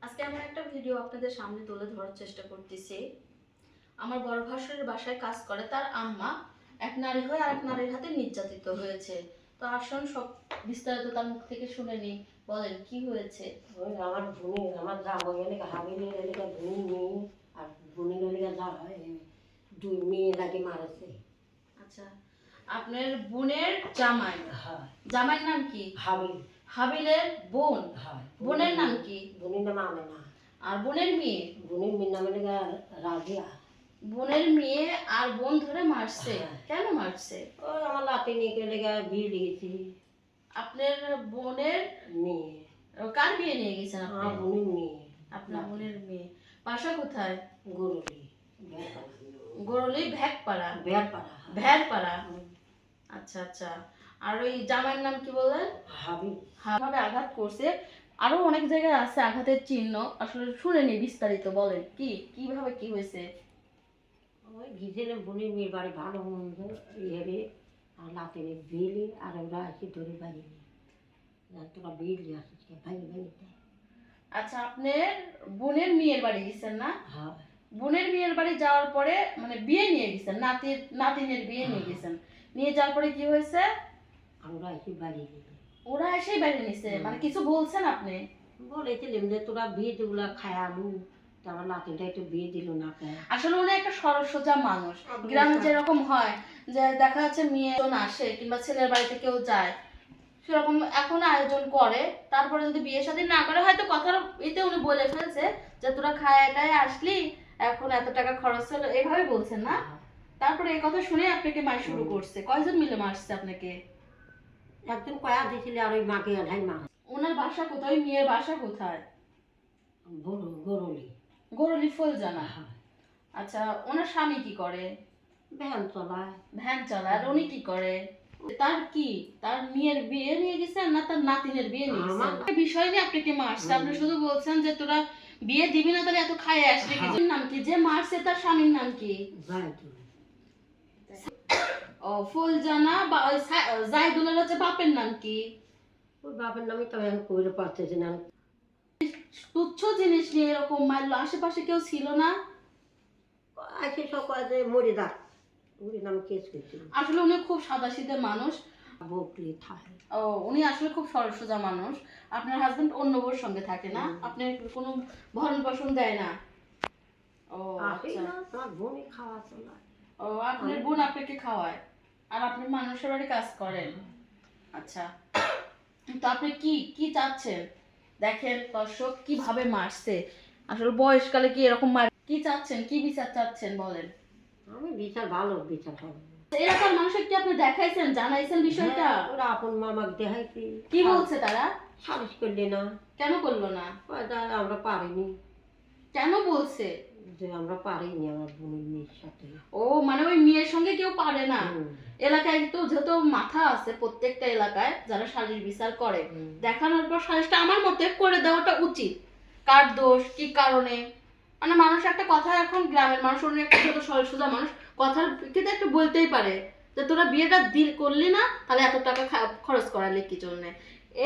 আজকে এমন একটা ভিডিও আপনাদের সামনে তুলে ধরার চেষ্টা করতেছি। আমার বড় ভাসুরের বাসায় কাজ করে তার আম্মা এক নারী হয়ে আরেক নারীর হাতে নির্যাতিত হয়েছে। তো আসুন সব বিস্তারিত তার মুখ থেকে শুনে নি। বলেন কি হয়েছে? ওই আমার বোনে আমার যা বই এলাকা হাবিলে এলাকা বোনই মেয়ে আর বোনের এলাকা যা হয় দুই মেয়ে লাগে মারেছে। আচ্ছা, আপনার বোনের জামাই, হয় জামাইয়ের নাম কি? হাবিল। হাবিলের বোন, হয় বোনের নাম কি? বোনের নাম আমেনা। আর বোনের মেয়ে? বোনের মেয়ের নাম এলাকা রাজিয়া। বোনের মেয়ে আর বোন ধরে মারছে? কেন মারছে? ওই আমার লাতে নিয়ে এলাকা বিয়ে লেগেছি। আপনার বোনের মেয়ে কার বিয়ে নিয়ে গেছেন আমার আপনি? বোনের মেয়ে। আপনার বোনের মেয়ে। বাসা কোথায়? গরুলি গরলি ভ্যাকপাড়া? বেড়পাড়া। ভ্যারপাড়া। আচ্ছা আচ্ছা। আর ওই জামাইয়ের নাম কি বললেন? হাবিল। ভাবে আঘাত করছে। আরো অনেক জায়গায় আছে আঘাতের চিহ্ন, আসলে শুনেনি বিস্তারিত বলেন কি কিভাবে কি হয়েছে? ওই গিয়েছিলাম বোনের মেয়ের বাড়ি ভালো মন্দ ইয়ে আর লাতে বিলি আর ওরা এসে ধরে বাড়ি তোরা বিলি আসিস ভাই ভাই। আচ্ছা, আপনার বোনের মেয়ের বাড়ি গেছেন না? হ্যাঁ বোনের মেয়ের বাড়ি যাওয়ার পরে মানে বিয়ে নিয়ে গেছেন, নাতিনের বিয়ে নিয়ে গেছেন। নিয়ে যাওয়ার পরে কি হয়েছে? আমরা এসে বাড়ি ওরা এসেই বাইরে নিছে, মানে কিছু বলছেন আপনি? বলেছিলাম যে তোরা বিয়ে যেগুলা খায় আলু তা আমার নাতিনটা একটু বিয়ে দিল না কেন। আসলে উনি একটা সরল সোজা মানুষ। গ্রামে যেরকম হয় যে দেখা যাচ্ছে মেয়ে আসে কিংবা ছেলের বাড়িতে কেউ যায়, সেরকম এখন আয়োজন করে, তারপরে যদি বিয়ে শাদী না করে হয়তো কথার এতে উনি বলে ফেলছে যে তোরা খায় এটাই আসলি, এখন এত টাকা খরচ হলো, এইভাবে বলছেন না? তারপরে এই কথা শুনে আপনাকে মার শুরু করছে। কয়জন মিলে মারছে আপনাকে? একজন কয়া দিয়েছিল আর ওই মাকে আধাই মা। ওনার বাসা কোথায়? ওই মেয়ের বাসা কোথায়? গরুলি। গরুলি ফুল জানা। আচ্ছা, ওনার স্বামী কি করে? ভ্যান চলায়। ভ্যান চালায়। আর উনি কি করে? তার কি, তার মেয়ের বিয়ে নিয়ে গেছেন না তার নাতিনের বিয়ে নিয়ে গেছেন? বিষয় নিয়ে আপনাকে মারছে, আপনি শুধু বলছেন যে তোরা বিয়ে দিবি না তাহলে এত খায় আসলে কি? নাম কি যে মারছে তার স্বামীর নাম কি? ও ফুলজানা বা ওই জাইদুলের হচ্ছে বাপের নাম কি? ওই বাপের নামে তো এখন কইলে পারতেছি না। তুচ্ছ জিনিস নিয়ে এরকম মারলো, আশেপাশে কেউ ছিল না? আসে সব কাজে মরে যাক ওর নাম কেস করছিল। আসলে উনি খুব সাদাসিধে মানুষ। বকলি থাকে। ও, উনি আসলে খুব সরল সোজা মানুষ। আপনার হাজবেন্ড অন্য বোর সঙ্গে থাকে না? আপনার কোনো ভরণ পোষণ দেয় না? ও আচ্ছা। তোমার বোনই খাওয়া চলা। ও, আপনার বোন আপনাকে খাওয়ায় আর আপনি মানুষের বাড়ি কাজ করেন। আচ্ছা, তো আপনি কি কি চাচ্ছেন? দেখেন দর্শক কিভাবে মারছে, আসলে বয়সকালে কি এরকম মার, কি চাচ্ছেন, কি বিচার চাচ্ছেন বলেন? আমি বিচার ভালো বিচার হবে। এলাকার মানুষের কি আপনি দেখাইছেন, জানাইছেন বিষয়টা? ওরা আপন মামাকে দেখাইছি। কি বলছে তারা? সালিশ করলে না। কেন করলো না? আমরা পারিনি। কেন বলছে? যে আমরা পারিনি আমার বোনের মেয়ের সাথে। ও, মানে ওই মেয়ের সঙ্গে কেউ পারে না? এলাকায় তো যত মাথা আছে প্রত্যেকটা এলাকায় যারা সালিশ বিচার করে, দেখানোর পর সালিশটা আমার মতে করে দেওয়াটা উচিত। কার দোষ কি কারণে, মানে মানুষ একটা কথা, এখন গ্রামের মানুষ অন্য একটা যত সরল সোজা মানুষ কথার কিন্তু একটু বলতেই পারে যে তোরা বিয়েটা দিল করলি না তাহলে এত টাকা খরচ করালি কি জন্য।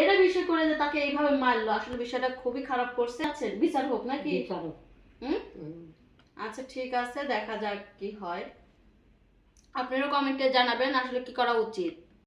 এটা বিষয় করে যে তাকে এইভাবে মারলো, আসলে বিষয়টা খুবই খারাপ করছে। আচ্ছা, বিচার হোক নাকি? আচ্ছা ঠিক আছে, দেখা যাক কি হয়। আপনারও কমেন্টে জানাবেন আসলে কি করা উচিত।